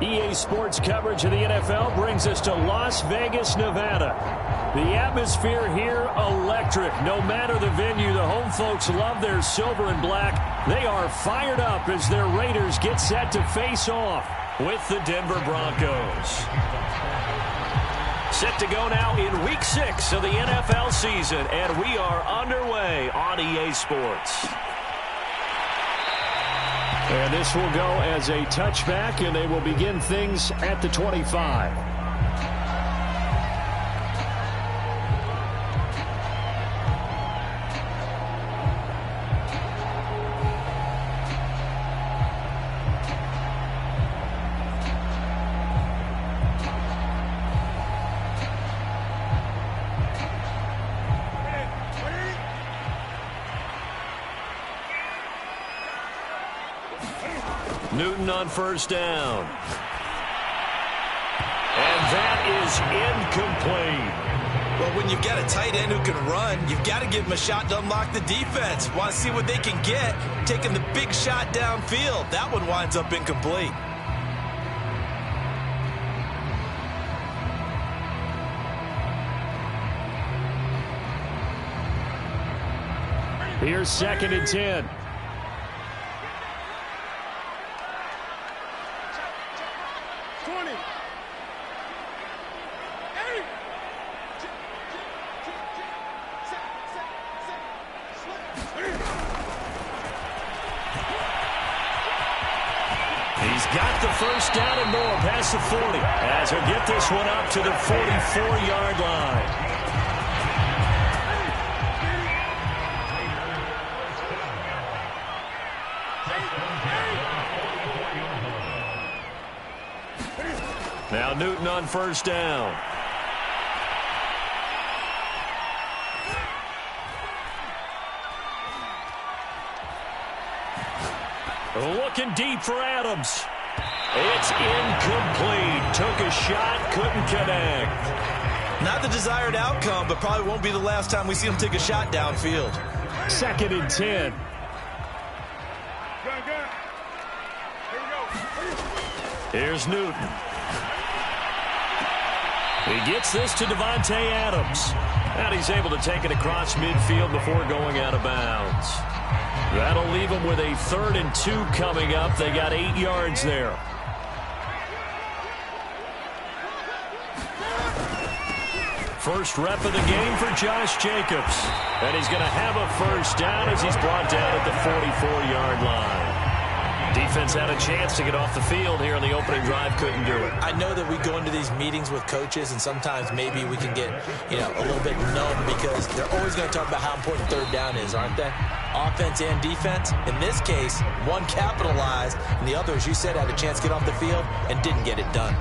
EA Sports coverage of the NFL brings us to Las Vegas, Nevada. The atmosphere here, electric. No matter the venue, the home folks love their silver and black. They are fired up as their Raiders get set to face off with the Denver Broncos. Set to go now in Week 6 of the NFL season, and we are underway on EA Sports. And this will go as a touchback, and they will begin things at the 25. Newton on first down. And that is incomplete. Well, when you've got a tight end who can run, you've got to give him a shot to unlock the defense. Want to see what they can get, taking the big shot downfield. That one winds up incomplete. Here's 2nd and 10. He's got the first down and more past the 40 as he'll get this one up to the 44-yard line. Now Newton on first down. Looking deep for Adams. It's incomplete. Took a shot, couldn't connect. Not the desired outcome, but probably won't be the last time we see him take a shot downfield. 2nd and 10. Here's Newton. He gets this to Devontae Adams. And he's able to take it across midfield before going out of bounds. That'll leave them with a 3rd and 2 coming up. They got 8 yards there. First rep of the game for Josh Jacobs. And he's going to have a first down as he's brought down at the 44-yard line. Defense had a chance to get off the field here on the opening drive, couldn't do it. I know that we go into these meetings with coaches, and sometimes maybe we can get, a little bit numb because they're always going to talk about how important 3rd down is, aren't they? Offense and defense. In this case, one capitalized, and the other, as you said, had a chance to get off the field and didn't get it done.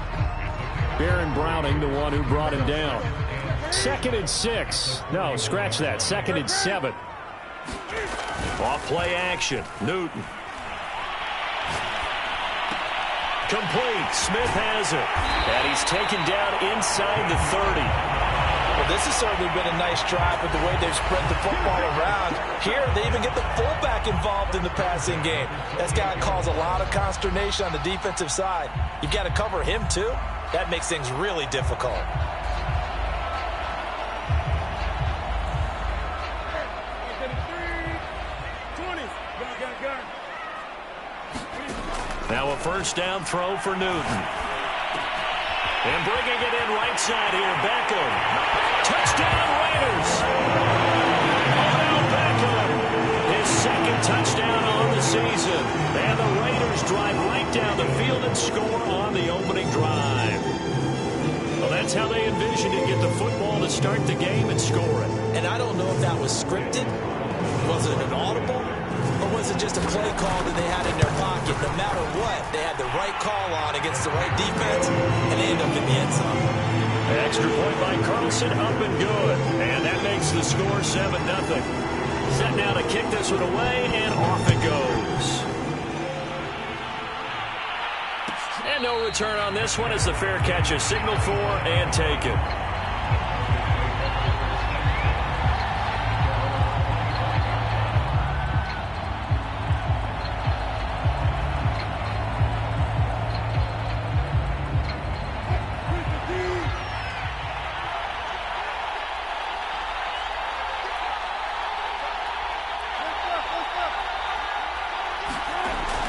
Baron Browning, the one who brought him down. 2nd and 6. No, scratch that. 2nd and 7. Off play action. Newton. Complete. Smith has it. And he's taken down inside the 30. Well, this has certainly been a nice drive with the way they've spread the football around. Here, they even get the fullback involved in the passing game. That's got to cause a lot of consternation on the defensive side. You've got to cover him, too. That makes things really difficult. Now a first down throw for Newton. And bringing it in right side here, Beckham. Touchdown Raiders. Odell Beckham. His 2nd touchdown on the season. And the Raiders drive right down the field and score on the opening drive. Well, that's how they envisioned it. Get the football to start the game and score it. And I don't know if that was scripted. Was it an audible? Or was it just a play call that they had in their pocket? No matter what, they had the right call on against the right defense, and they end up in the end zone. Extra point by Carlson, up and good. And that makes the score 7-0. Set now to kick this one away, and off it goes. And no return on this one as the fair catch is signaled for and taken.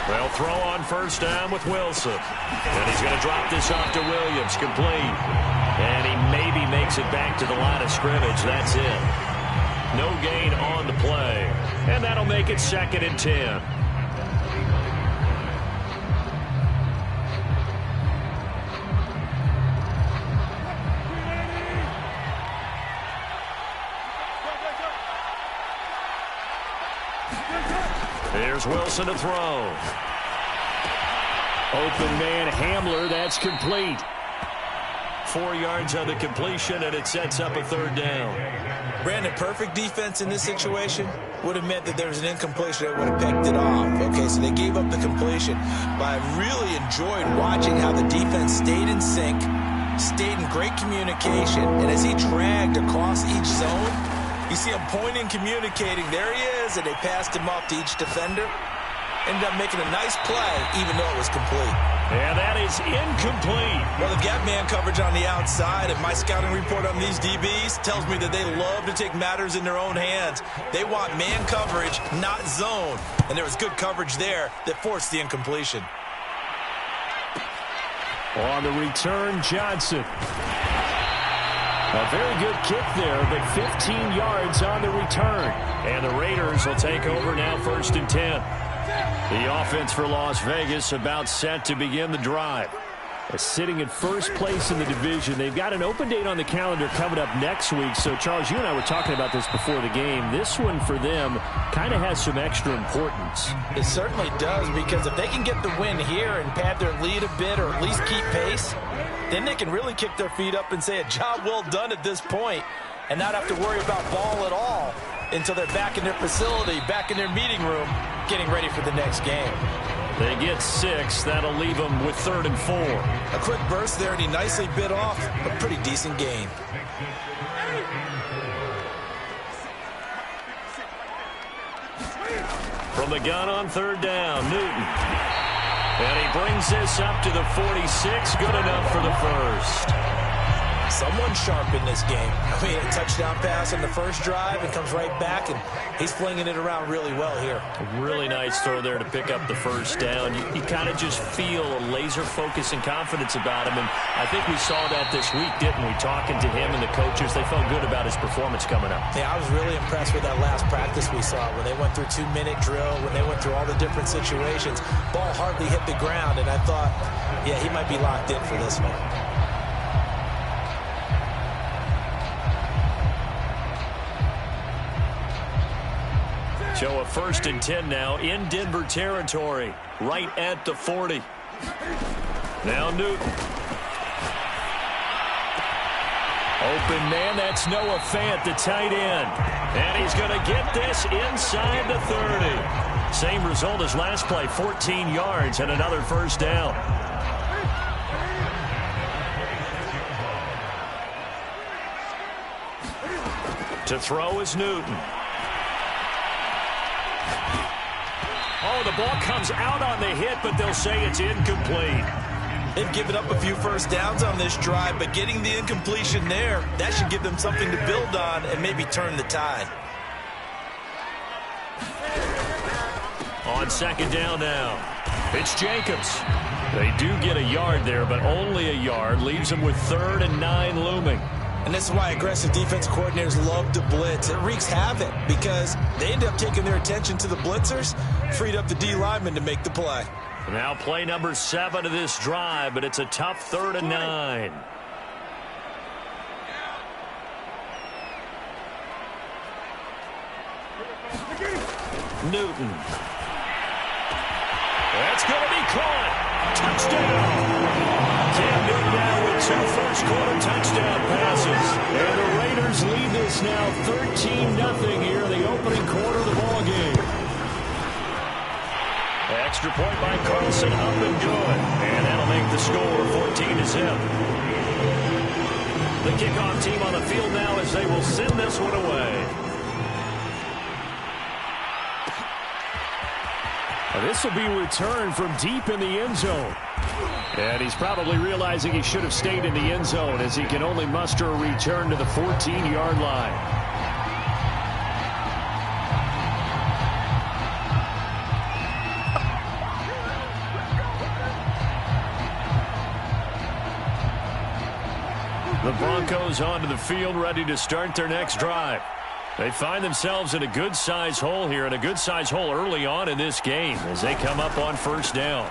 They'll throw on first down with Wilson. And he's going to drop this off to Williams. Complete. And he maybe makes it back to the line of scrimmage. That's it. No gain on the play. And that'll make it 2nd and 10. Here's Wilson to throw. Open man Hamler, that's complete. 4 yards on the completion, and it sets up a 3rd down. Brandon, perfect defense in this situation would have meant that there was an incompletion that would have picked it off. Okay, so they gave up the completion. But I really enjoyed watching how the defense stayed in sync, stayed in great communication, and as he dragged across each zone, you see him pointing, communicating. There he is, and they passed him off to each defender. Ended up making a nice play, even though it was complete. And that is incomplete. Well, they've got man coverage on the outside, and my scouting report on these DBs tells me that they love to take matters in their own hands. They want man coverage, not zone. And there was good coverage there that forced the incompletion. On the return, Johnson. A very good kick there, but 15 yards on the return. And the Raiders will take over now, 1st and 10. The offense for Las Vegas about set to begin the drive. Sitting in first place in the division. They've got an open date on the calendar coming up next week. So, Charles, you and I were talking about this before the game. This one for them kind of has some extra importance. It certainly does, because if they can get the win here and pad their lead a bit or at least keep pace, then they can really kick their feet up and say a job well done at this point and not have to worry about ball at all until they're back in their facility, back in their meeting room, getting ready for the next game. They get 6. That'll leave them with 3rd and 4. A quick burst there, and he nicely bit off a pretty decent gain. From the gun on 3rd down, Newton. And he brings this up to the 46. Good enough for the first. Someone sharp in this game. I mean, a touchdown pass on the first drive and comes right back, and he's flinging it around really well here. A really nice throw there to pick up the first down. You kind of just feel a laser focus and confidence about him, and I think we saw that this week, didn't we? Talking to him and the coaches, they felt good about his performance coming up. Yeah, I was really impressed with that last practice we saw when they went through 2-minute drill, when they went through all the different situations. Ball hardly hit the ground, and I thought, yeah, he might be locked in for this one. So a 1st and 10 now in Denver territory, right at the 40. Now Newton. Open man, that's Noah Fant, the tight end. And he's going to get this inside the 30. Same result as last play, 14 yards and another first down. To throw is Newton. Oh, the ball comes out on the hit, but they'll say it's incomplete. They've given up a few first downs on this drive, but getting the incompletion there, that should give them something to build on and maybe turn the tide. On 2nd down now, it's Jacobs. They do get a yard there, but only a yard. Leaves them with 3rd and 9 looming. And this is why aggressive defense coordinators love to blitz. It wreaks havoc because they end up taking their attention to the blitzers, freed up the D lineman to make the play. Now play number 7 of this drive, but it's a tough 3rd and 9. Newton. That's going to be caught. Touchdown. Cam Newton now with 2 first-quarter touchdown passes. And the Raiders lead this now 13-0 here in the opening quarter of the ballgame. Extra point by Carlson, up and good. And that'll make the score 14-0. The kickoff team on the field now as they will send this one away. This will be returned from deep in the end zone. And he's probably realizing he should have stayed in the end zone as he can only muster a return to the 14-yard line. The Broncos onto the field, ready to start their next drive. They find themselves in a good-sized hole here, and a good-sized hole early on in this game as they come up on first down.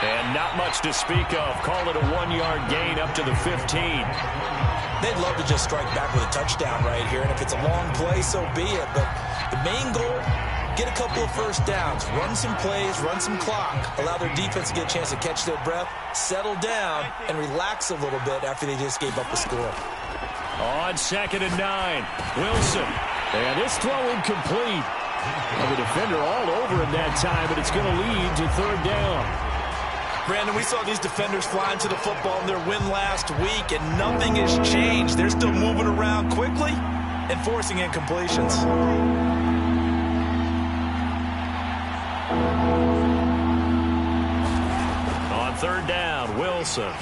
And not much to speak of. Call it a 1-yard gain up to the 15. They'd love to just strike back with a touchdown right here, and if it's a long play, so be it. But the main goal, get a couple of first downs, run some plays, run some clock, allow their defense to get a chance to catch their breath, settle down, and relax a little bit after they just gave up a score. On 2nd and 9, Wilson. And this throw incomplete. And the defender all over him that time, but it's going to lead to 3rd down. Brandon, we saw these defenders flying to the football in their win last week, and nothing has changed. They're still moving around quickly and forcing incompletions. On 3rd down, Wilson.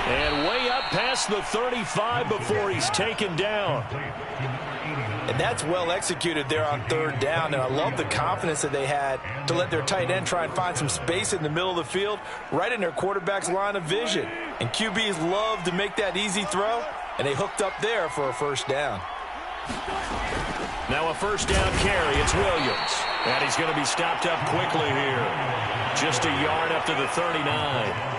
And way up past the 35 before he's taken down. And that's well executed there on 3rd down. And I love the confidence that they had to let their tight end try and find some space in the middle of the field, right in their quarterback's line of vision. And QBs love to make that easy throw, and they hooked up there for a 1st down. Now a 1st down carry. It's Williams. And he's going to be stopped up quickly here. Just a yard up to the 39.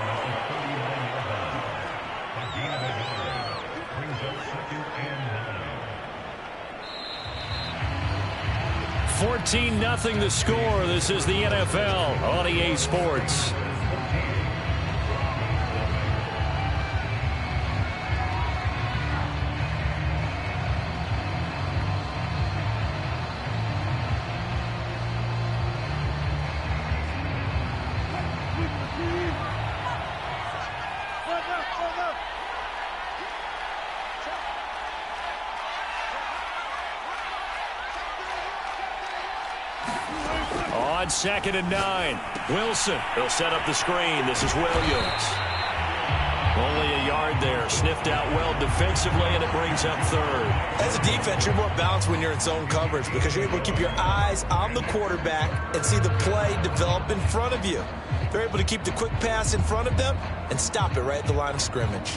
14-0 the score. This is the NFL on EA Sports. On 2nd and 9, Wilson. He'll set up the screen. This is Williams. Only a yard there. Sniffed out well defensively, and it brings up 3rd. As a defense, you're more balanced when you're in zone coverage because you're able to keep your eyes on the quarterback and see the play develop in front of you. They're able to keep the quick pass in front of them and stop it right at the line of scrimmage.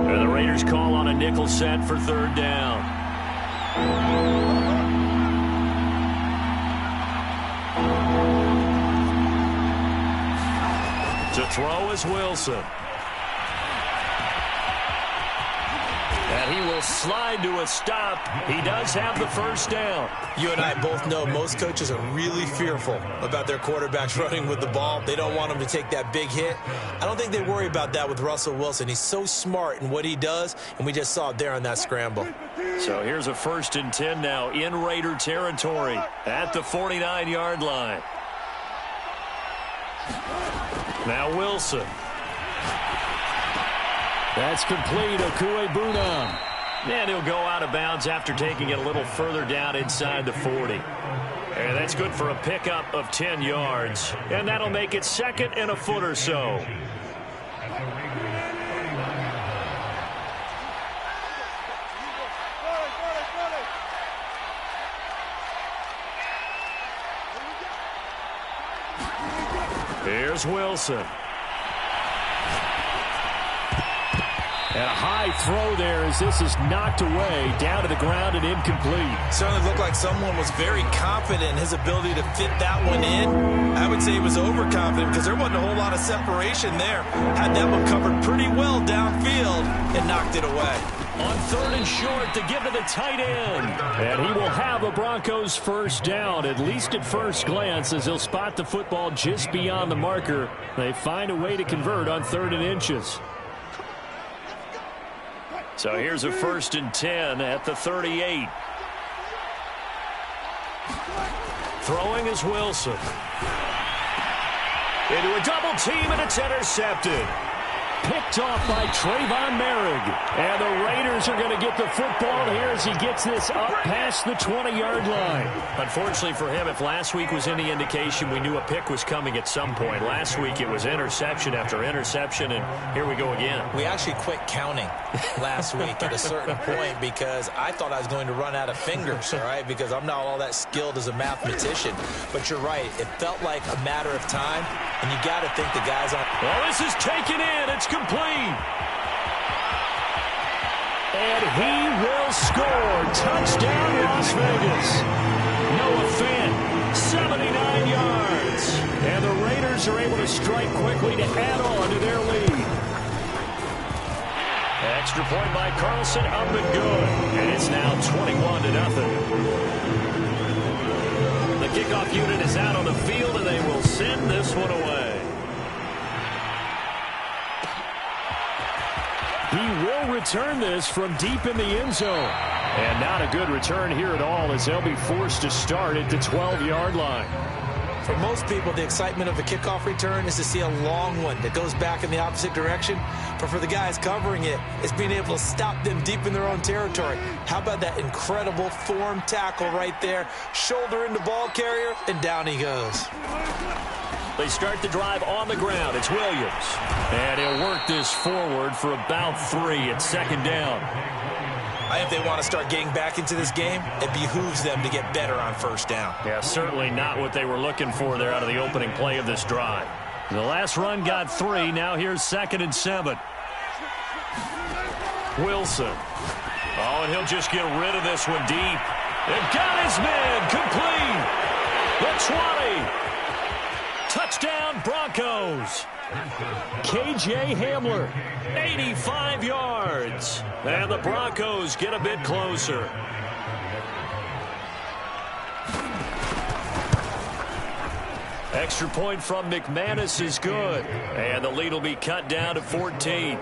And the Raiders call on a nickel set for 3rd down. To throw is Wilson. And he will slide to a stop. He does have the 1st down. You and I both know most coaches are really fearful about their quarterbacks running with the ball. They don't want them to take that big hit. I don't think they worry about that with Russell Wilson. He's so smart in what he does, and we just saw it there on that scramble. So here's a 1st and 10 now in Raider territory at the 49-yard line. Now Wilson. That's complete. Okuebunam. And he'll go out of bounds after taking it a little further down inside the 40. And that's good for a pickup of 10 yards. And that'll make it 2nd and a foot or so. Here's Wilson. And a high throw there as this is knocked away, down to the ground and incomplete. Certainly looked like someone was very confident in his ability to fit that one in. I would say he was overconfident because there wasn't a whole lot of separation there. Had that one covered pretty well downfield and knocked it away. On 3rd and short to give to the tight end. And he will have a Broncos 1st down, at least at first glance, as he'll spot the football just beyond the marker. They find a way to convert on 3rd and inches. So here's a 1st and 10 at the 38. Throwing is Wilson. Into a double team, and it's intercepted. Picked off by Trayvon Merrick. And the Raiders Raiders are going to get the football here as he gets this up past the 20-yard line. Unfortunately for him, if last week was any indication, we knew a pick was coming at some point. Last week it was interception after interception, and here we go again. We actually quit counting last week at a certain point because I thought I was going to run out of fingers, all right, because I'm not all that skilled as a mathematician. But you're right. It felt like a matter of time, and you got to think the guys on. Well, this is taken in. It's complete. And he will score. Touchdown, Las Vegas. Noah Fant, 79 yards. And the Raiders are able to strike quickly to add on to their lead. Extra point by Carlson up and good. And it's now 21-0. The kickoff unit is out on the field, and they will send this one away. He will return this from deep in the end zone. And not a good return here at all as they'll be forced to start at the 12-yard line. For most people, the excitement of a kickoff return is to see a long one that goes back in the opposite direction. But for the guys covering it, it's being able to stop them deep in their own territory. How about that incredible form tackle right there? Shoulder into ball carrier, and down he goes. They start the drive on the ground. It's Williams. And he'll work this forward for about 3 at second down. If they want to start getting back into this game, it behooves them to get better on first down. Yeah, certainly not what they were looking for there out of the opening play of this drive. The last run got 3. Now here's 2nd and 7. Wilson. Oh, and he'll just get rid of this one deep. And got his man complete. The 20. Touchdown, Broncos. K.J. Hamler, 85 yards. And the Broncos get a bit closer. Extra point from McManus is good. And the lead will be cut down to 14.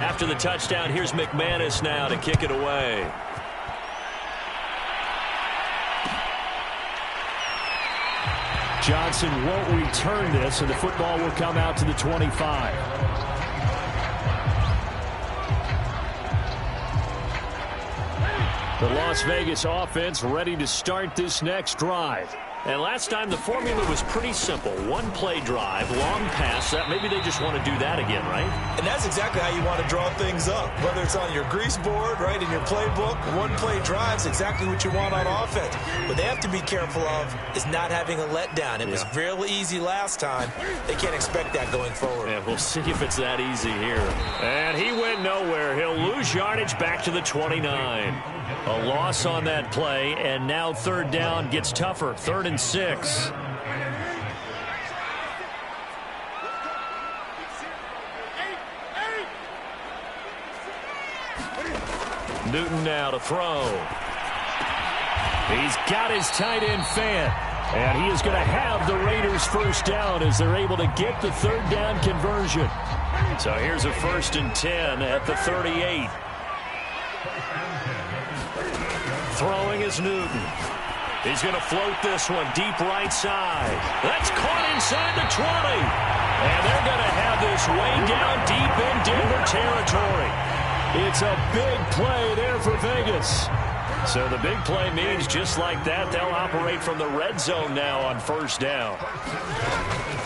After the touchdown, here's McManus now to kick it away. Johnson won't return this, and the football will come out to the 25. The Las Vegas offense ready to start this next drive. And last time the formula was pretty simple. One-play drive, long pass. Maybe they just want to do that again, right? And that's exactly how you want to draw things up. Whether it's on your grease board, right, in your playbook, one-play drive's exactly what you want on offense. What they have to be careful of is not having a letdown. It was real easy last time. They can't expect that going forward. Yeah, we'll see if it's that easy here. And he went nowhere. He'll lose yardage back to the 29. A loss on that play, and now third down gets tougher. 3rd and 6. Newton now to throw. He's got his tight end Fant. And he is going to have the Raiders first down as they're able to get the third down conversion. So here's a 1st and 10 at the 38. Throwing is Newton. He's going to float this one deep right side. That's caught inside the 20. And they're going to have this way down deep in Denver territory. It's a big play there for Vegas. So the big play means just like that, they'll operate from the red zone now on first down.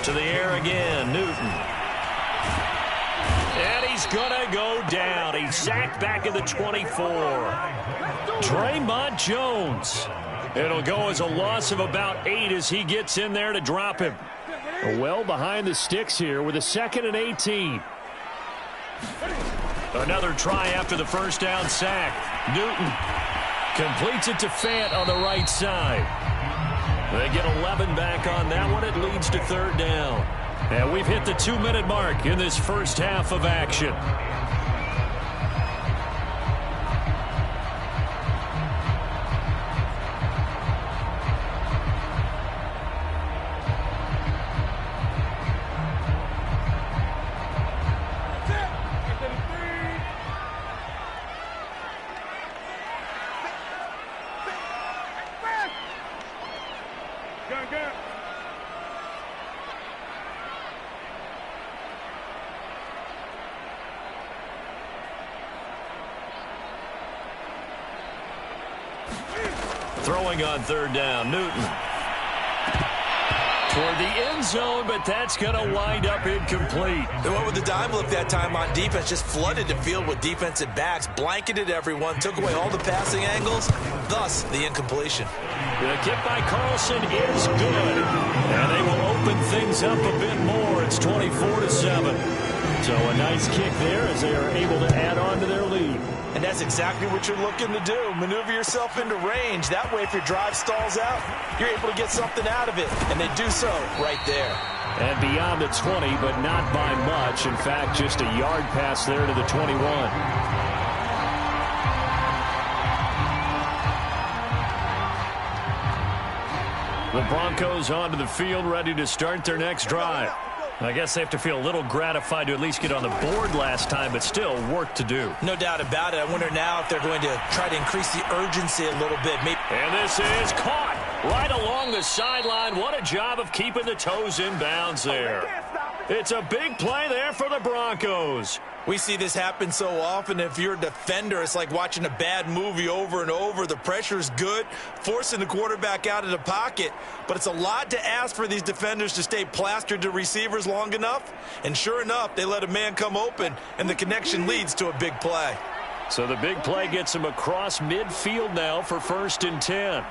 To the air again, Newton. And he's going to go down. He's sacked back at the 24. Draymond Jones. It'll go as a loss of about 8 as he gets in there to drop him. Well behind the sticks here with a 2nd and 18. Another try after the first down sack. Newton completes it to Fant on the right side. They get 11 back on that one. It leads to third down. And we've hit the 2-minute mark in this first half of action. Throwing on third down, Newton. Toward the end zone, but that's going to wind up incomplete. They went with the dime look that time on defense, just flooded the field with defensive backs, blanketed everyone, took away all the passing angles, thus the incompletion. The kick by Carlson is good, and they will open things up a bit more. It's 24-7. So a nice kick there as they are able to add on to their lead. And that's exactly what you're looking to do. Maneuver yourself into range. That way, if your drive stalls out, you're able to get something out of it. And they do so right there. And beyond the 20, but not by much. In fact, just a yard pass there to the 21. The Broncos onto the field, ready to start their next drive. I guess they have to feel a little gratified to at least get on the board last time, but still work to do. No doubt about it. I wonder now if they're going to try to increase the urgency a little bit. And this is caught right along the sideline. What a job of keeping the toes in bounds there. It's a big play there for the Broncos. We see this happen so often. If you're a defender, it's like watching a bad movie over and over. The pressure's good, forcing the quarterback out of the pocket. But it's a lot to ask for these defenders to stay plastered to receivers long enough. And sure enough, they let a man come open, and the connection leads to a big play. So the big play gets him across midfield now for 1st and 10.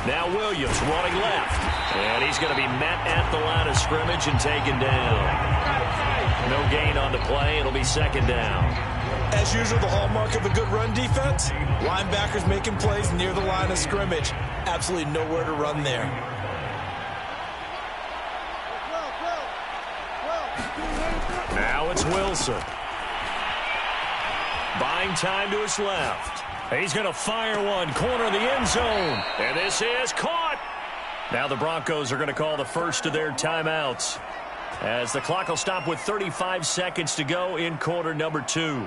Now Williams running left. And he's going to be met at the line of scrimmage and taken down. No gain on the play. It'll be 2nd down. As usual, the hallmark of a good run defense, linebackers making plays near the line of scrimmage. Absolutely nowhere to run there. Now it's Wilson. Buying time to his left. He's going to fire one, corner of the end zone. And this is caught. Now the Broncos are going to call the first of their timeouts, as the clock will stop with 35 seconds to go in quarter number 2.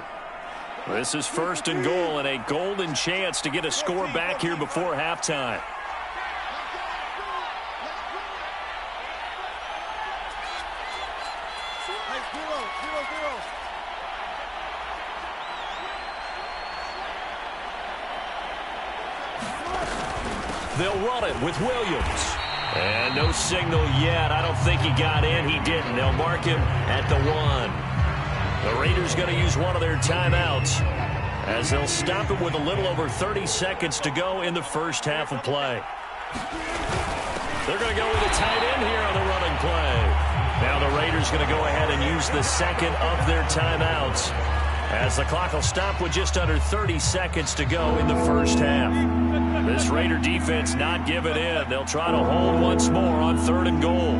This is 1st and goal, and a golden chance to get a score back here before halftime. They'll run it with Williams. And no signal yet. I don't think he got in. He didn't. They'll mark him at the 1. The Raiders going to use one of their timeouts, as they'll stop it with a little over 30 seconds to go in the first half of play. They're going to go with a tight end here on the running play. Now the Raiders going to go ahead and use the second of their timeouts, as the clock will stop with just under 30 seconds to go in the first half. This Raider defense not giving in. They'll try to hold once more on 3rd and goal.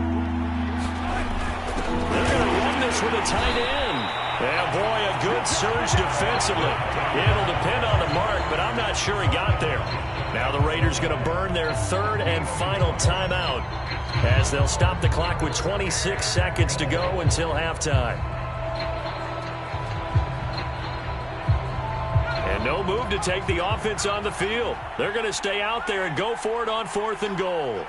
They're going to run this with a tight end. Yeah, boy, a good surge defensively. It'll depend on the mark, but I'm not sure he got there. Now the Raiders going to burn their 3rd and final timeout, as they'll stop the clock with 26 seconds to go until halftime. And no move to take the offense on the field. They're going to stay out there and go for it on 4th and goal.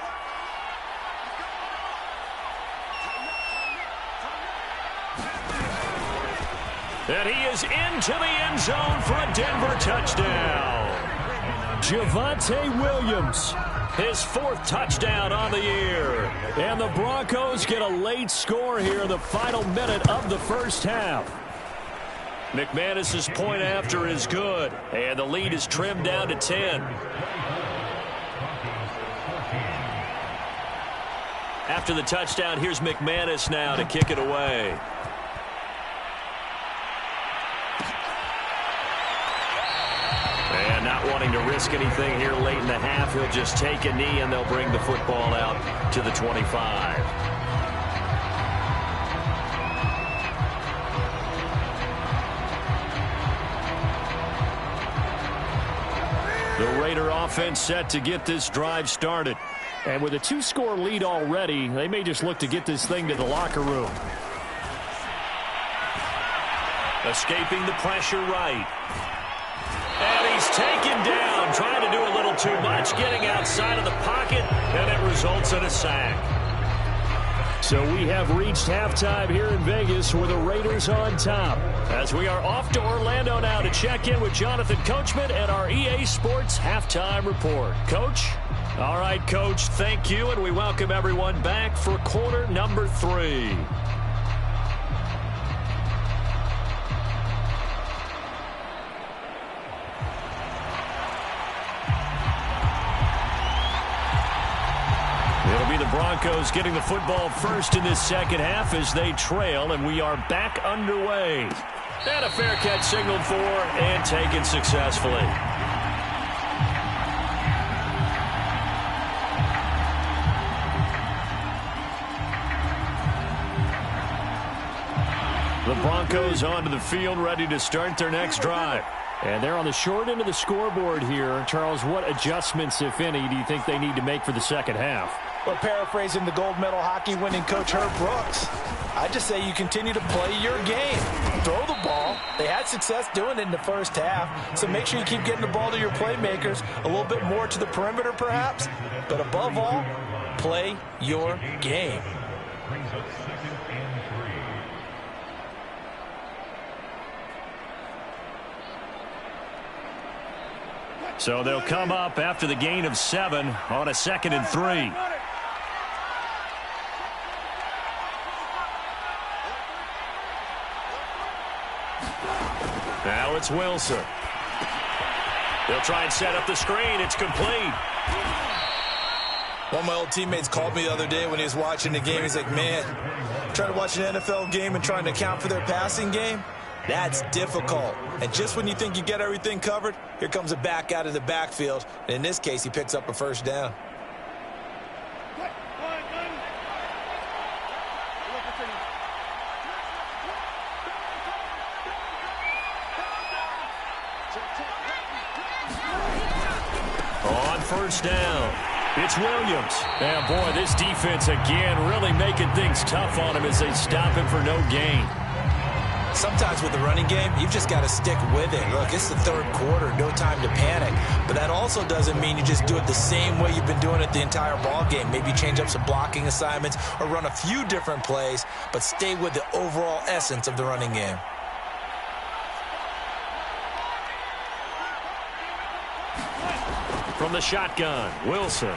And he is into the end zone for a Denver touchdown. Javonte Williams, his 4th touchdown on the year. And the Broncos get a late score here in the final minute of the first half. McManus's point after is good, and the lead is trimmed down to 10. After the touchdown, here's McManus now to kick it away. And not wanting to risk anything here late in the half, he'll just take a knee, and they'll bring the football out to the 25. The Raider offense set to get this drive started. And with a 2-score lead already, they may just look to get this thing to the locker room. Escaping the pressure right. And he's taken down, trying to do a little too much, getting outside of the pocket, and it results in a sack. So we have reached halftime here in Vegas with the Raiders on top. As we are off to Orlando now to check in with Jonathan Coachman and our EA Sports Halftime Report. Coach? All right, Coach, thank you, and we welcome everyone back for quarter number 3. It'll be the Broncos getting the football first in this second half as they trail, and we are back underway. And a fair catch signaled for and taken successfully. The Broncos onto the field, ready to start their next drive. And they're on the short end of the scoreboard here. Charles, what adjustments, if any, do you think they need to make for the second half? Well, paraphrasing the gold medal hockey winning coach Herb Brooks, I just say you continue to play your game. Throw the ball. They had success doing it in the first half, so make sure you keep getting the ball to your playmakers, a little bit more to the perimeter perhaps, but above all, play your game. So they'll come up after the gain of 7 on a 2nd and 3. Now it's Wilson. They'll try and set up the screen. It's complete. One of my old teammates called me the other day when he was watching the game. He's like, man, trying to watch an NFL game and trying to account for their passing game, that's difficult. And just when you think you get everything covered, here comes a back out of the backfield. And in this case, he picks up a first down. On first down, it's Williams. And boy, this defense again really making things tough on him as they stop him for no gain. Sometimes with the running game, you've just got to stick with it. Look, it's the third quarter, no time to panic. But that also doesn't mean you just do it the same way you've been doing it the entire ball game. Maybe change up some blocking assignments or run a few different plays, but stay with the overall essence of the running game. From the shotgun, Wilson.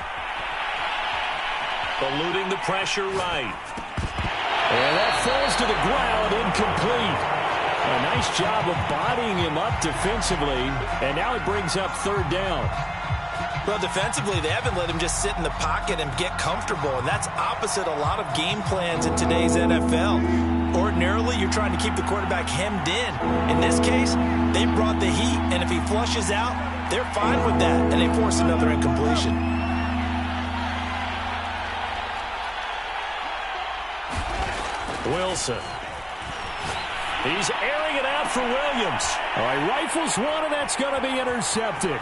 Eluding the pressure right. And that falls to the ground, incomplete. A nice job of bodying him up defensively, and now it brings up third down. Well, defensively, they haven't let him just sit in the pocket and get comfortable, and that's opposite a lot of game plans in today's NFL. Ordinarily, you're trying to keep the quarterback hemmed in. In this case, they brought the heat, and if he flushes out, they're fine with that, and they force another incompletion. Wilson. He's airing it out for Williams. All right, rifles one, and that's going to be intercepted.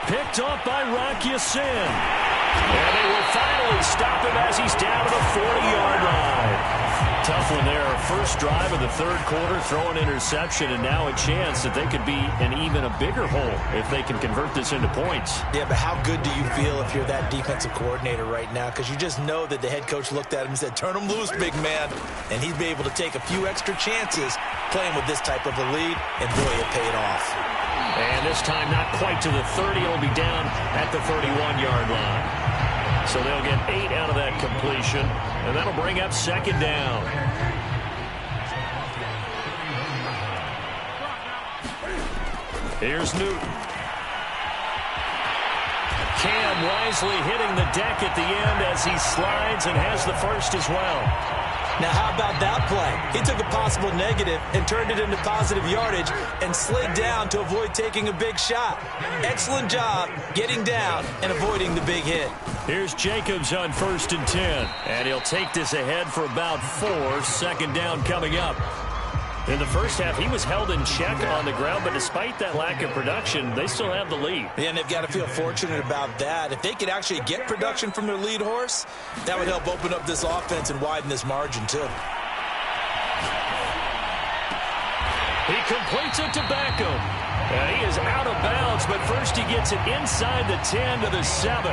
Picked up by Rocky Sin. And they will finally stop him as he's down to the 40-yard line. Tough one there. First drive of the third quarter, throw an interception, and now a chance that they could be in even a bigger hole if they can convert this into points. Yeah, but how good do you feel if you're that defensive coordinator right now? Because you just know that the head coach looked at him and said, turn him loose, big man. And he'd be able to take a few extra chances playing with this type of a lead, and boy, it paid off. And this time not quite to the 30. It'll be down at the 31-yard line. So they'll get 8 out of that completion, and that'll bring up second down. Here's Newton. Cam wisely hitting the deck at the end as he slides and has the first as well. Now, how about that play? He took a possible negative and turned it into positive yardage and slid down to avoid taking a big shot. Excellent job getting down and avoiding the big hit. Here's Jacobs on 1st and 10. And he'll take this ahead for about 4. Second down coming up. In the first half, he was held in check on the ground, but despite that lack of production, they still have the lead. Yeah, and they've got to feel fortunate about that. If they could actually get production from their lead horse, that would help open up this offense and widen this margin, too. He completes it to Beckham. And he is out of bounds, but first he gets it inside the 10 to the 7.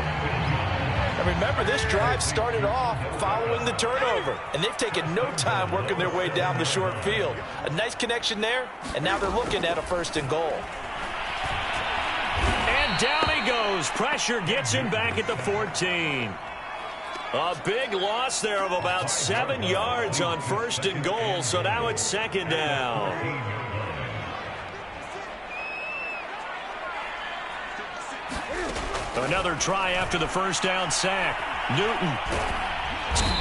And remember, this drive started off following the turnover, and they've taken no time working their way down the short field. A nice connection there, and now they're looking at a 1st and goal. And down he goes. Pressure gets him back at the 14. A big loss there of about 7 yards on 1st and goal, so now it's 2nd down. Another try after the 1st down sack. Newton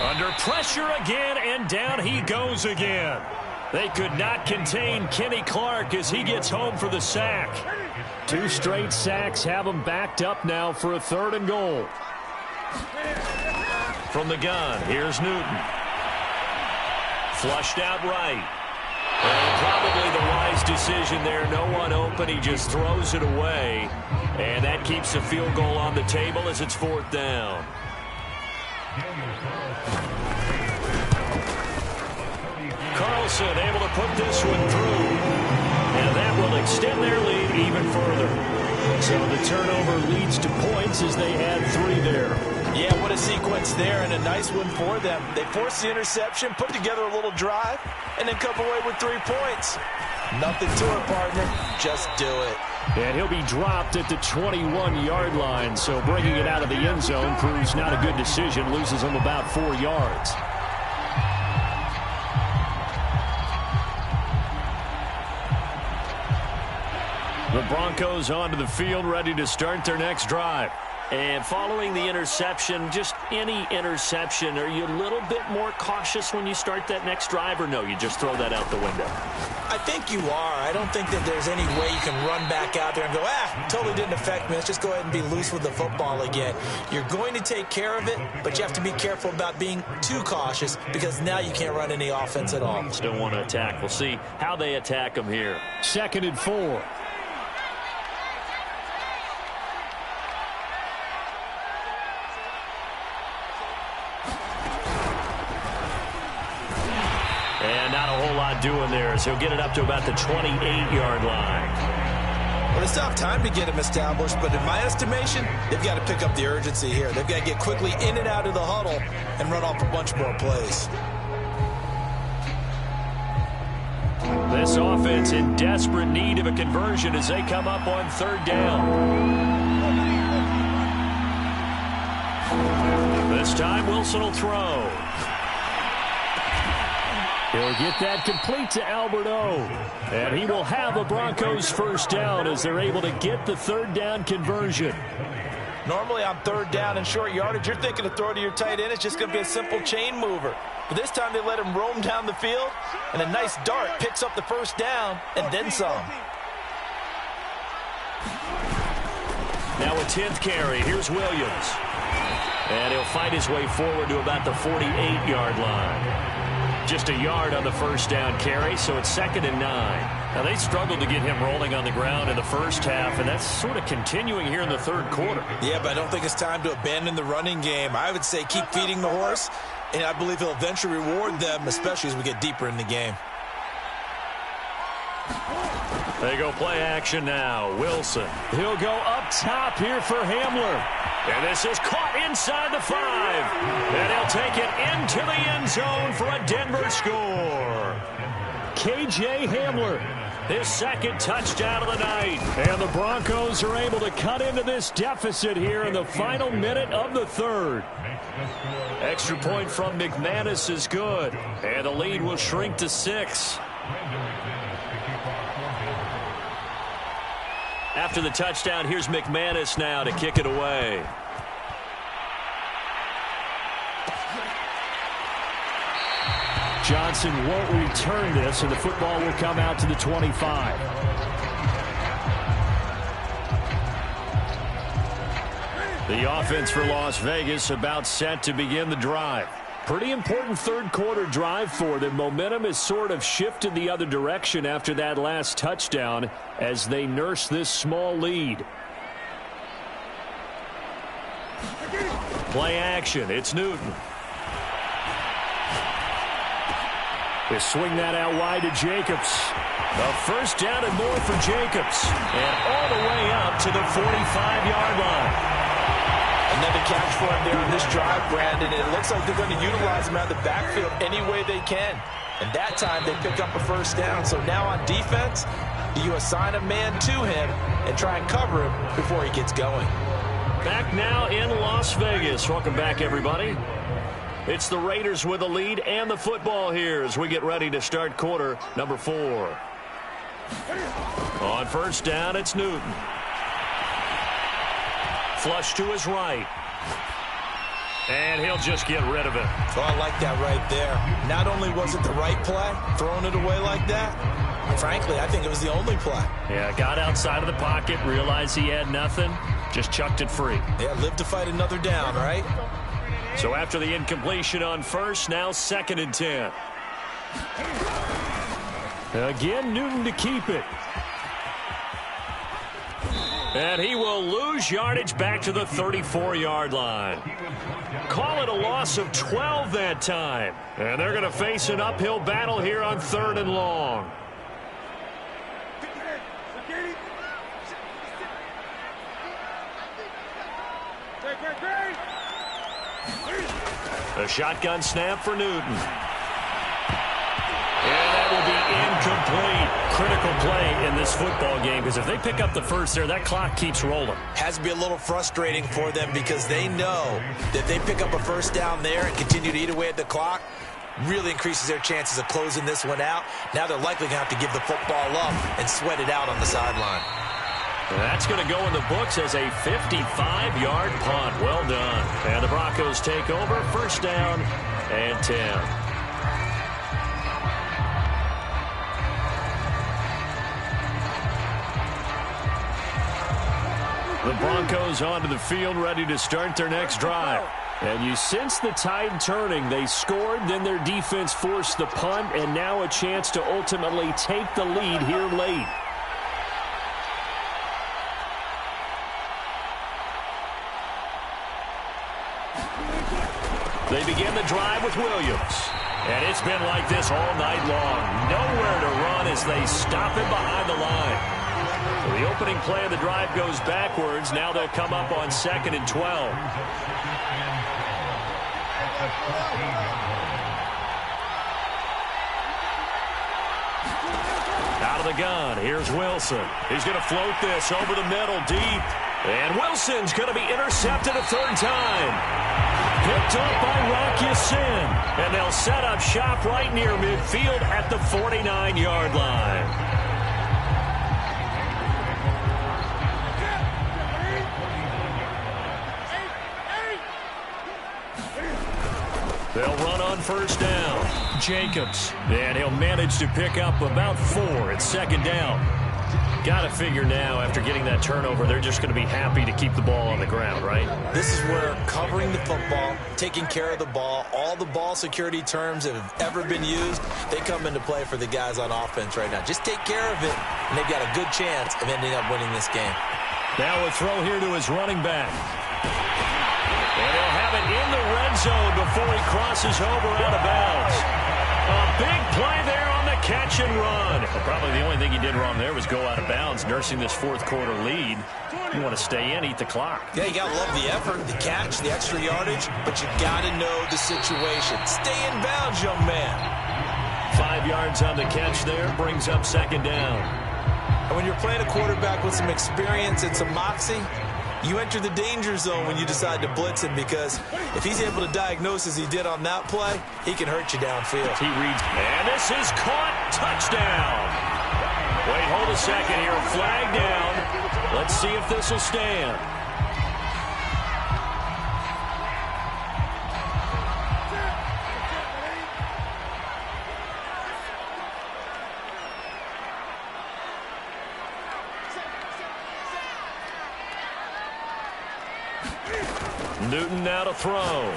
under pressure again, and down he goes again. They could not contain Kenny Clark as he gets home for the sack. 2 straight sacks have him backed up now for a 3rd and goal. From the gun, here's Newton. Flushed out right. And probably the wise decision there. No one open. He just throws it away. And that keeps the field goal on the table as it's 4th down. Carlson able to put this one through. And that will extend their lead even further. So the turnover leads to points as they add 3 there. Yeah, what a sequence there, and a nice one for them. They forced the interception, put together a little drive, and then come away with 3 points. Nothing to it, partner. Just do it. And he'll be dropped at the 21-yard line, so bringing it out of the end zone proves not a good decision. Loses him about 4 yards. The Broncos onto the field, ready to start their next drive. And following the interception, just any interception, are you a little bit more cautious when you start that next drive, or no, you just throw that out the window? I think you are. I don't think that there's any way you can run back out there and go, totally didn't affect me. Let's just go ahead and be loose with the football again. You're going to take care of it, but you have to be careful about being too cautious because now you can't run any offense at all. Still want to attack. We'll see how they attack them here. 2nd and 4. And not a whole lot doing there, as he'll get it up to about the 28-yard line. Well, it's tough time to get him established, but in my estimation, they've got to pick up the urgency here. They've got to get quickly in and out of the huddle and run off a bunch more plays. This offense in desperate need of a conversion as they come up on 3rd down. This time, Wilson will throw. He'll get that complete to Albert O. And he will have a Broncos 1st down as they're able to get the 3rd down conversion. Normally on 3rd down and short yardage, you're thinking to throw to your tight end. It's just going to be a simple chain mover. But this time they let him roam down the field, and a nice dart picks up the 1st down and then some. Now a 10th carry. Here's Williams. And he'll fight his way forward to about the 48-yard line. Just a yard on the 1st down carry, so it's 2nd and 9. Now, they struggled to get him rolling on the ground in the first half, and that's sort of continuing here in the 3rd quarter. Yeah, but I don't think it's time to abandon the running game. I would say keep feeding the horse, and I believe he'll eventually reward them, especially as we get deeper in the game. They go play action now. Wilson. He'll go up top here for Hamler. And this is caught inside the 5. And he'll take it into the end zone for a Denver score. K.J. Hamler, his 2nd touchdown of the night. And the Broncos are able to cut into this deficit here in the final minute of the 3rd. Extra point from McManus is good. And the lead will shrink to 6. After the touchdown, here's McManus now to kick it away. Johnson won't return this, and the football will come out to the 25. The offense for Las Vegas about set to begin the drive. Pretty important 3rd quarter drive for them. Momentum has sort of shifted the other direction after that last touchdown as they nurse this small lead. Play action. It's Newton. They swing that out wide to Jacobs. The 1st down and more for Jacobs. And all the way up to the 45-yard line. A Another catch for him there on this drive, Brandon. And it looks like they're going to utilize him out of the backfield any way they can. And that time they pick up a first down. So now on defense, do you assign a man to him and try and cover him before he gets going? Back now in Las Vegas. Welcome back, everybody. It's the Raiders with the lead and the football here as we get ready to start quarter number 4. On first down, it's Newton. Flush to his right. And he'll just get rid of it. Oh, I like that right there. Not only was it the right play, throwing it away like that, frankly, I think it was the only play. Yeah, got outside of the pocket, realized he had nothing, just chucked it free. Yeah, live to fight another down, right? So after the incompletion on first, now 2nd and 10. Again, Newton to keep it. And he will lose yardage back to the 34-yard line. Call it a loss of 12 that time. And they're going to face an uphill battle here on 3rd and long. A shotgun snap for Newton. And that will be incomplete. Critical play in this football game because if they pick up the first there, that clock keeps rolling. Has to be a little frustrating for them because they know that they pick up a first down there and continue to eat away at the clock, really increases their chances of closing this one out. Now they're likely going to have to give the football up and sweat it out on the sideline. That's going to go in the books as a 55-yard punt. Well done. And the Broncos take over. First down and 10. The Broncos onto the field, ready to start their next drive. And you sense the tide turning. They scored, then their defense forced the punt, and now a chance to ultimately take the lead here late. They begin the drive with Williams. And it's been like this all night long. Nowhere to run as they stop him behind the line. So the opening play of the drive goes backwards. Now they'll come up on 2nd and 12. Out of the gun, here's Wilson. He's going to float this over the middle deep. And Wilson's going to be intercepted a 3rd time. Picked up by Rocky Sin. And they'll set up shop right near midfield at the 49-yard line. They'll run on first down. Jacobs. And he'll manage to pick up about 4 at 2nd down. Got to figure now, after getting that turnover, they're just going to be happy to keep the ball on the ground, right? This is where covering the football, taking care of the ball, all the ball security terms that have ever been used, they come into play for the guys on offense right now. Just take care of it, and they've got a good chance of ending up winning this game. Now a throw here to his running back. And he'll have it in the red zone before he crosses over out of bounds. A big play there on the catch and run. Well, probably the only thing he did wrong there was go out of bounds, nursing this 4th quarter lead. You want to stay in, eat the clock. Yeah, you got to love the effort, the catch, the extra yardage, but you got to know the situation. Stay in bounds, young man. 5 yards on the catch there, brings up 2nd down. And when you're playing a quarterback with some experience and some moxie, you enter the danger zone when you decide to blitz him, because if he's able to diagnose as he did on that play, he can hurt you downfield. He reads, and this is caught. Touchdown. Wait, hold a second here. Flag down. Let's see if this will stand. Newton now to throw.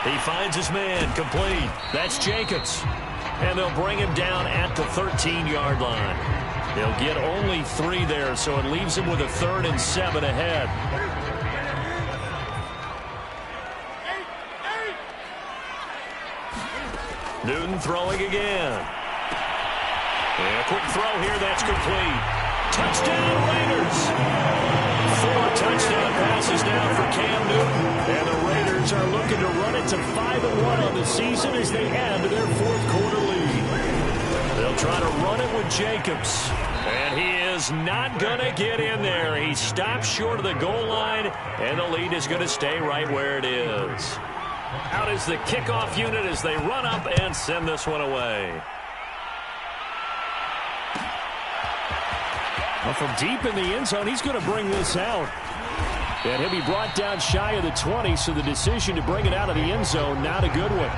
He finds his man, complete. That's Jacobs. And they'll bring him down at the 13-yard line. They'll get only 3 there, so it leaves him with a 3rd and 7 ahead. Newton throwing again. And a quick throw here, that's complete. Touchdown, Raiders. 4 touchdown passes now for Cam Newton. And the Raiders are looking to run it to 5-1 on the season as they add to their fourth quarter lead. They'll try to run it with Jacobs. And he is not going to get in there. He stops short of the goal line, and the lead is going to stay right where it is. Out is the kickoff unit as they run up and send this one away. Well, from deep in the end zone, he's going to bring this out. And he'll be brought down shy of the 20, so the decision to bring it out of the end zone, not a good one.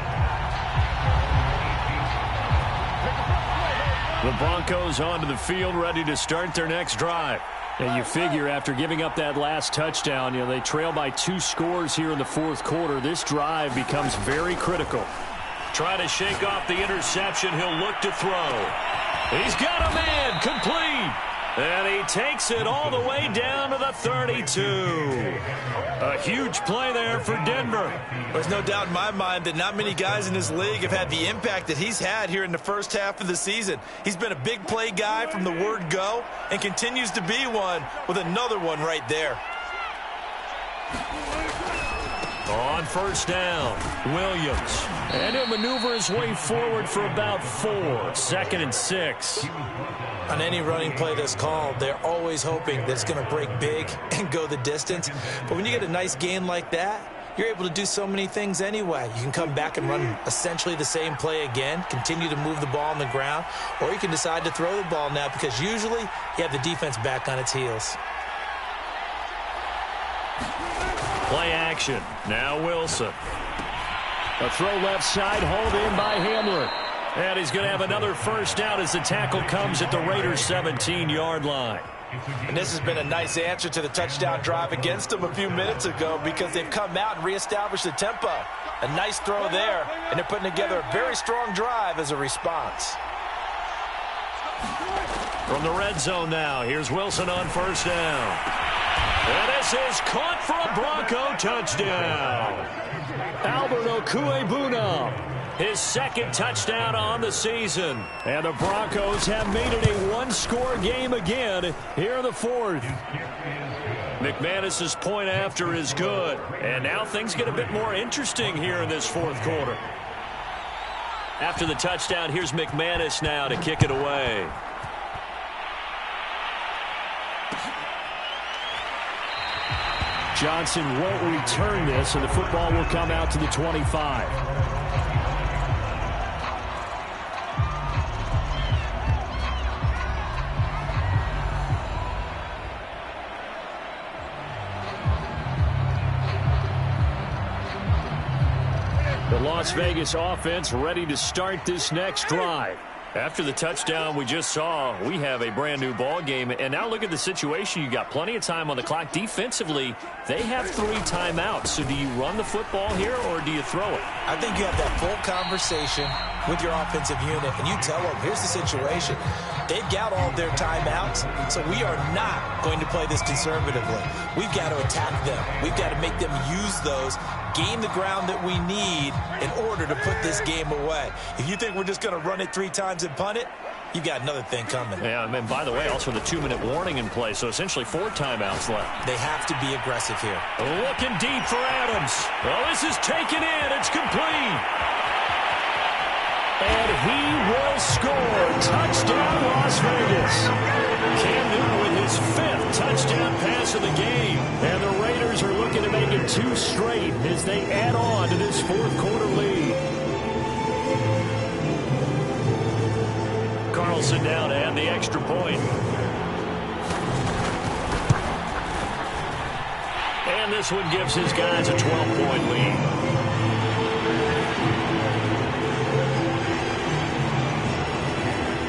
The Broncos onto the field, ready to start their next drive. And you figure after giving up that last touchdown, they trail by 2 scores here in the fourth quarter. This drive becomes very critical. Trying to shake off the interception. He'll look to throw. He's got a man, complete. And he takes it all the way down to the 32. A huge play there for Denver. There's no doubt in my mind that not many guys in this league have had the impact that he's had here in the first half of the season. He's been a big play guy from the word go and continues to be one with another one right there. On first down, Williams. And he'll maneuver his way forward for about 4. 2nd and 6. On any running play that's called, they're always hoping that it's going to break big and go the distance. But when you get a nice gain like that, you're able to do so many things anyway. You can come back and run essentially the same play again, continue to move the ball on the ground, or you can decide to throw the ball now because usually you have the defense back on its heels. Play action. Now Wilson. A throw left side, hauled in by Hamler. And he's going to have another first down as the tackle comes at the Raiders' 17-yard line. And this has been a nice answer to the touchdown drive against them a few minutes ago because they've come out and reestablished the tempo. A nice throw there, and they're putting together a very strong drive as a response. From the red zone now, here's Wilson on first down. And this is caught for a Bronco touchdown. Albert Okuebuna. His 2nd touchdown on the season. And the Broncos have made it a one-score game again here in the fourth. McManus's point after is good. And now things get a bit more interesting here in this fourth quarter. After the touchdown, here's McManus now to kick it away. Johnson won't return this, and the football will come out to the 25. The Las Vegas offense ready to start this next drive. After the touchdown we just saw, we have a brand new ball game. And now look at the situation. You got plenty of time on the clock. Defensively, they have 3 timeouts. So do you run the football here or do you throw it? I think you have that full conversation with your offensive unit, and you tell them, here's the situation. They've got all their timeouts, so we are not going to play this conservatively. We've got to attack them. We've got to make them use those, gain the ground that we need in order to put this game away. If you think we're just going to run it 3 times and punt it, you got another thing coming. Yeah, and by the way, also the 2-minute warning in play, so essentially 4 timeouts left. They have to be aggressive here. Looking deep for Adams. Well, this is taken in. It's complete. And he will score. Touchdown, Las Vegas. Cam Newton with his 5th touchdown pass of the game. And the Raiders are looking to make it 2 straight as they add on to this fourth quarter lead. Carlson down to add the extra point. And this one gives his guys a 12-point lead.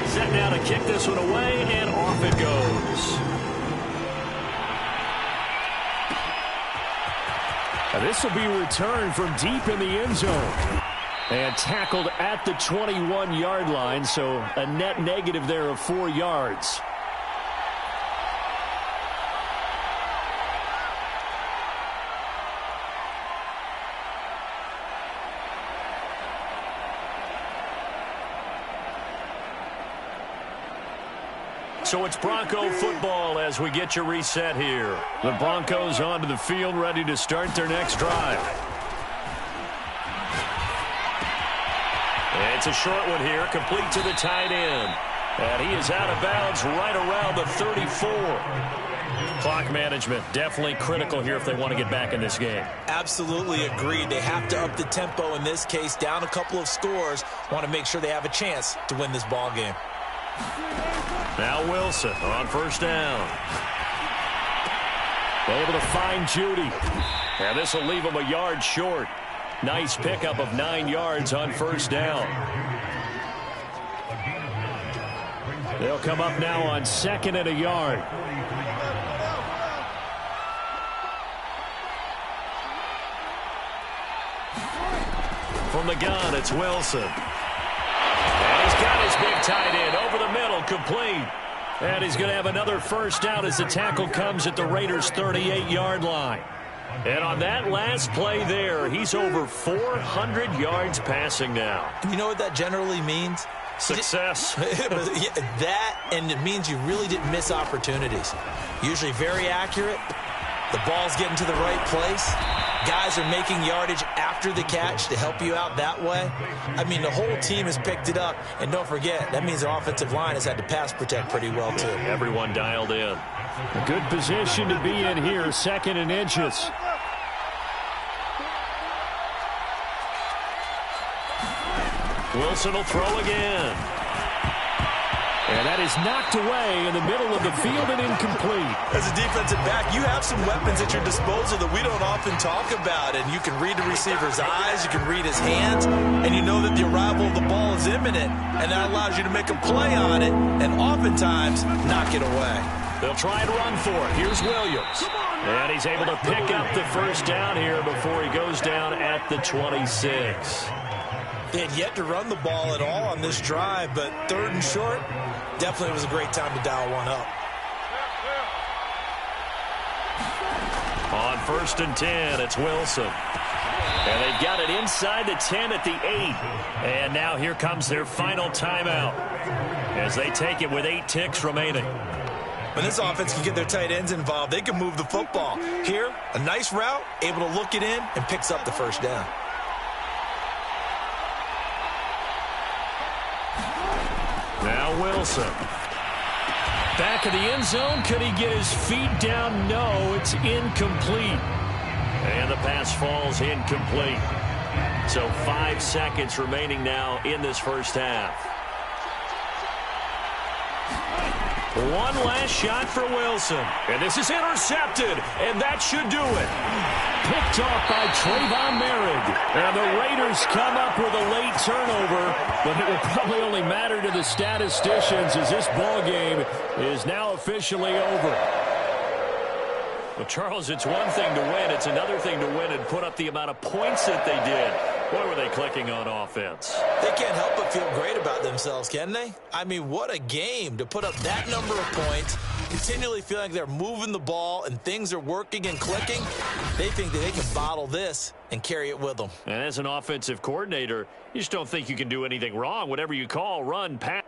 Set now to kick this one away, and off it goes. Now this will be returned from deep in the end zone. And tackled at the 21-yard line, so a net negative there of 4 yards. So it's Bronco football as we get you reset here. The Broncos onto the field, ready to start their next drive. It's a short one here, complete to the tight end. And he is out of bounds right around the 34. Clock management, definitely critical here if they want to get back in this game. Absolutely agreed. They have to up the tempo in this case, down a couple of scores. Want to make sure they have a chance to win this ball game. Now Wilson on first down. Able to find Judy. And this will leave him a yard short. Nice pickup of 9 yards on first down. They'll come up now on 2nd and a yard. From the gun, it's Wilson. And he's got his big tight end over the middle, complete. And he's going to have another first down as the tackle comes at the Raiders' 38-yard line. And on that last play there, he's over 400 yards passing now. You know what that generally means? Success. That, and it means you really didn't miss opportunities. Usually very accurate. The ball's getting to the right place. Guys are making yardage after the catch to help you out that way. I mean, the whole team has picked it up. And don't forget, that means the offensive line has had to pass protect pretty well, too. Everyone dialed in. A good position to be in here, 2nd and inches. Wilson will throw again. And that is knocked away in the middle of the field and incomplete. As a defensive back, you have some weapons at your disposal that we don't often talk about. And you can read the receiver's eyes, you can read his hands, and you know that the arrival of the ball is imminent. And that allows you to make a play on it and oftentimes knock it away. They'll try and run for it. Here's Williams. And he's able to pick up the first down here before he goes down at the 26. They had yet to run the ball at all on this drive, but 3rd and short, definitely was a great time to dial one up. On 1st and 10, it's Wilson. And they've got it inside the 10 at the 8. And now here comes their final timeout as they take it with 8 ticks remaining. When this offense can get their tight ends involved, they can move the football. Here, a nice route, able to look it in, and picks up the first down. Now Wilson. Back of the end zone. Could he get his feet down? No, it's incomplete. And the pass falls incomplete. So 5 seconds remaining now in this first half. One last shot for Wilson. And this is intercepted. And that should do it. Picked off by Trayvon Merrick. And the Raiders come up with a late turnover. But it will probably only matter to the statisticians as this ball game is now officially over. Well, Charles, it's one thing to win. It's another thing to win and put up the amount of points that they did. Boy, were they clicking on offense. They can't help but feel great about themselves, can they? I mean, what a game to put up that number of points, continually feeling like they're moving the ball and things are working and clicking. They think that they can bottle this and carry it with them. And as an offensive coordinator, you just don't think you can do anything wrong. Whatever you call, run, pass.